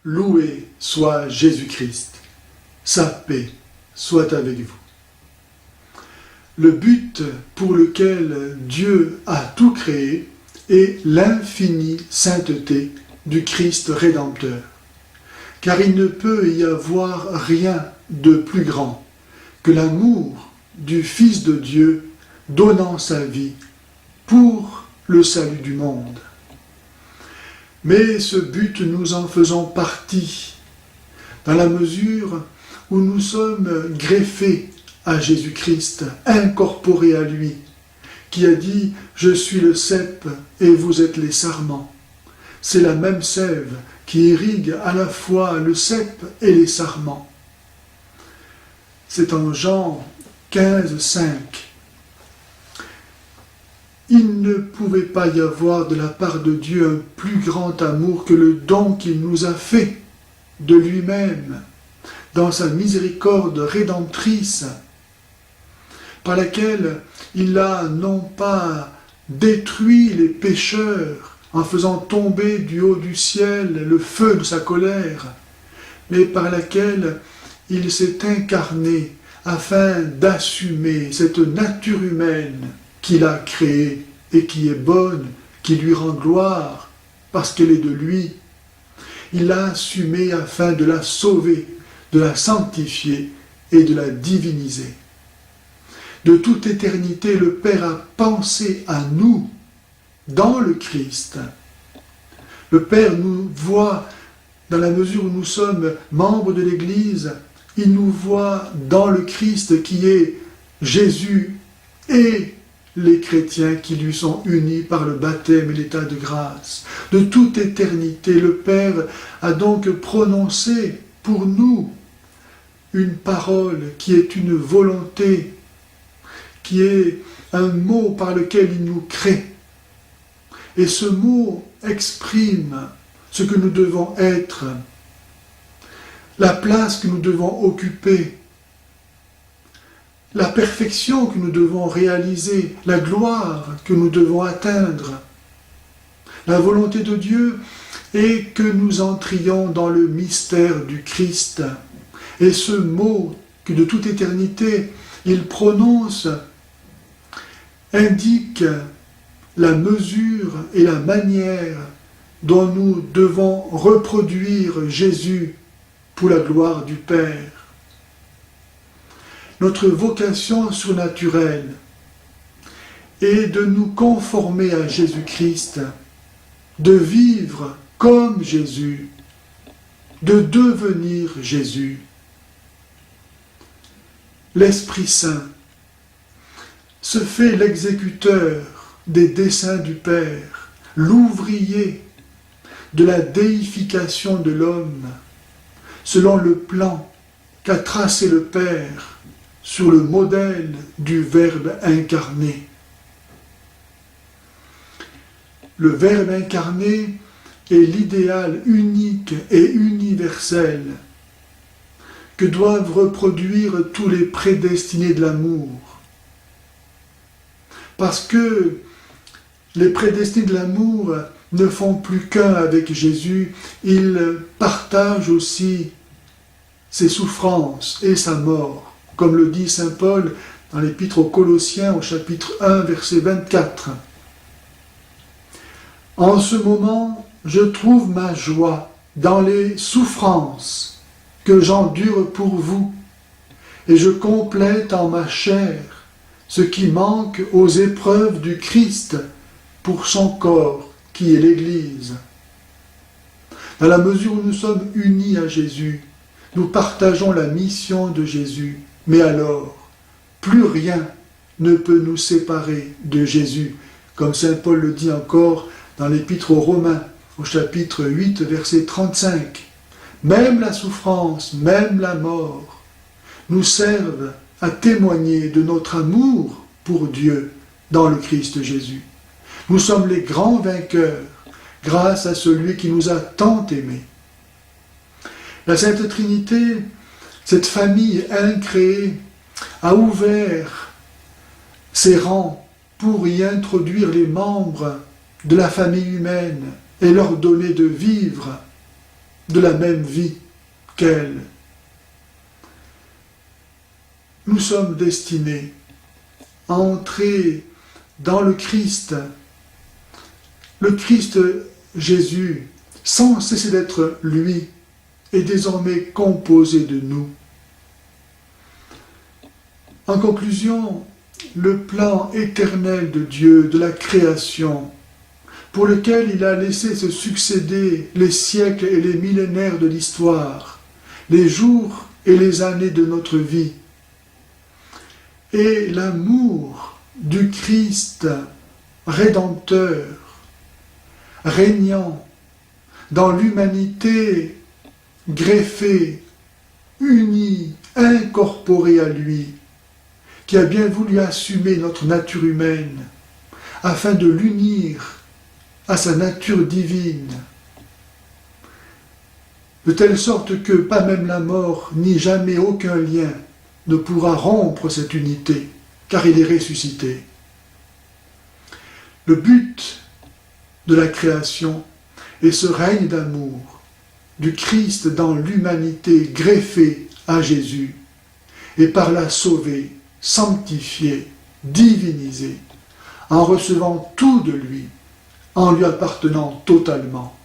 Loué soit Jésus-Christ. Sa paix soit avec vous. Le but pour lequel Dieu a tout créé est l'infinie sainteté du Christ Rédempteur. Car il ne peut y avoir rien de plus grand que l'amour du Fils de Dieu donnant sa vie pour le salut du monde. Mais ce but, nous en faisons partie, dans la mesure où nous sommes greffés à Jésus-Christ, incorporés à lui, qui a dit « Je suis le cep et vous êtes les sarments ». C'est la même sève qui irrigue à la fois le cep et les sarments. C'est en Jean 15, 5. Il ne pouvait pas y avoir de la part de Dieu un plus grand amour que le don qu'il nous a fait de lui-même, dans sa miséricorde rédemptrice, par laquelle il a non pas détruit les pécheurs en faisant tomber du haut du ciel le feu de sa colère, mais par laquelle il s'est incarné afin d'assumer cette nature humaine qu'il a créée et qui est bonne, qui lui rend gloire, parce qu'elle est de lui. Il l'a assumée afin de la sauver, de la sanctifier et de la diviniser. De toute éternité, le Père a pensé à nous dans le Christ. Le Père nous voit, dans la mesure où nous sommes membres de l'Église, il nous voit dans le Christ qui est Jésus et les chrétiens qui lui sont unis par le baptême et l'état de grâce. De toute éternité, le Père a donc prononcé pour nous une parole qui est une volonté, qui est un mot par lequel il nous crée. Et ce mot exprime ce que nous devons être, la place que nous devons occuper, la perfection que nous devons réaliser, la gloire que nous devons atteindre. La volonté de Dieu est que nous entrions dans le mystère du Christ. Et ce mot que de toute éternité il prononce indique la mesure et la manière dont nous devons reproduire Jésus pour la gloire du Père. Notre vocation surnaturelle est de nous conformer à Jésus-Christ, de vivre comme Jésus, de devenir Jésus. L'Esprit Saint se fait l'exécuteur des desseins du Père, l'ouvrier de la déification de l'homme, selon le plan qu'a tracé le Père sur le modèle du Verbe incarné. Le Verbe incarné est l'idéal unique et universel que doivent reproduire tous les prédestinés de l'amour. Parce que les prédestinés de l'amour ne font plus qu'un avec Jésus, ils partagent aussi ses souffrances et sa mort, comme le dit saint Paul dans l'Épître aux Colossiens au chapitre 1, verset 24. En ce moment, je trouve ma joie dans les souffrances que j'endure pour vous, et je complète en ma chair ce qui manque aux épreuves du Christ pour son corps, qui est l'Église. Dans la mesure où nous sommes unis à Jésus, nous partageons la mission de Jésus, mais alors, plus rien ne peut nous séparer de Jésus, comme saint Paul le dit encore dans l'Épître aux Romains, au chapitre 8, verset 35. Même la souffrance, même la mort, nous servent à témoigner de notre amour pour Dieu dans le Christ Jésus. Nous sommes les grands vainqueurs grâce à celui qui nous a tant aimés. La Sainte Trinité, cette famille incréée, a ouvert ses rangs pour y introduire les membres de la famille humaine et leur donner de vivre de la même vie qu'elle. Nous sommes destinés à entrer dans le Christ Jésus, sans cesser d'être lui, est désormais composé de nous. En conclusion, le plan éternel de Dieu, de la création, pour lequel il a laissé se succéder les siècles et les millénaires de l'histoire, les jours et les années de notre vie, et l'amour du Christ rédempteur, régnant dans l'humanité, greffée, unie, incorporée à lui, qui a bien voulu assumer notre nature humaine, afin de l'unir à sa nature divine, de telle sorte que pas même la mort, ni jamais aucun lien ne pourra rompre cette unité, car il est ressuscité. Le but de la création est ce règne d'amour du Christ dans l'humanité greffée à Jésus, et par là sauvé, sanctifié, divinisé, en recevant tout de lui, en lui appartenant totalement.